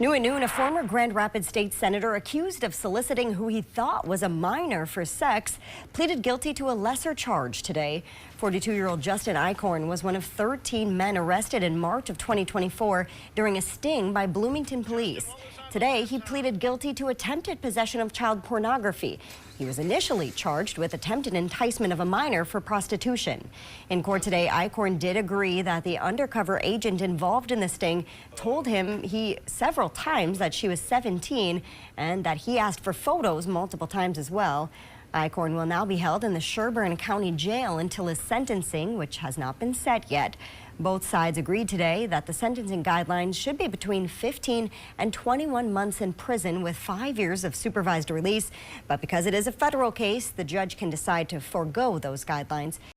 New at noon, a former Grand Rapids state senator accused of soliciting who he thought was a minor for sex pleaded guilty to a lesser charge today. 42-year-old Justin Eichorn was one of 13 men arrested in March of 2024 during a sting by Bloomington police. Today, he pleaded guilty to attempted possession of child pornography. He was initially charged with attempted enticement of a minor for prostitution. In court today, Eichorn did agree that the undercover agent involved in the sting told him several times that she was 17 and that he asked for photos multiple times as well. Eichorn will now be held in the Sherburne County Jail until his sentencing, which has not been set yet. Both sides agreed today that the sentencing guidelines should be between 15 and 21 months in prison with 5 years of supervised release. But because it is a federal case, the judge can decide to forego those guidelines.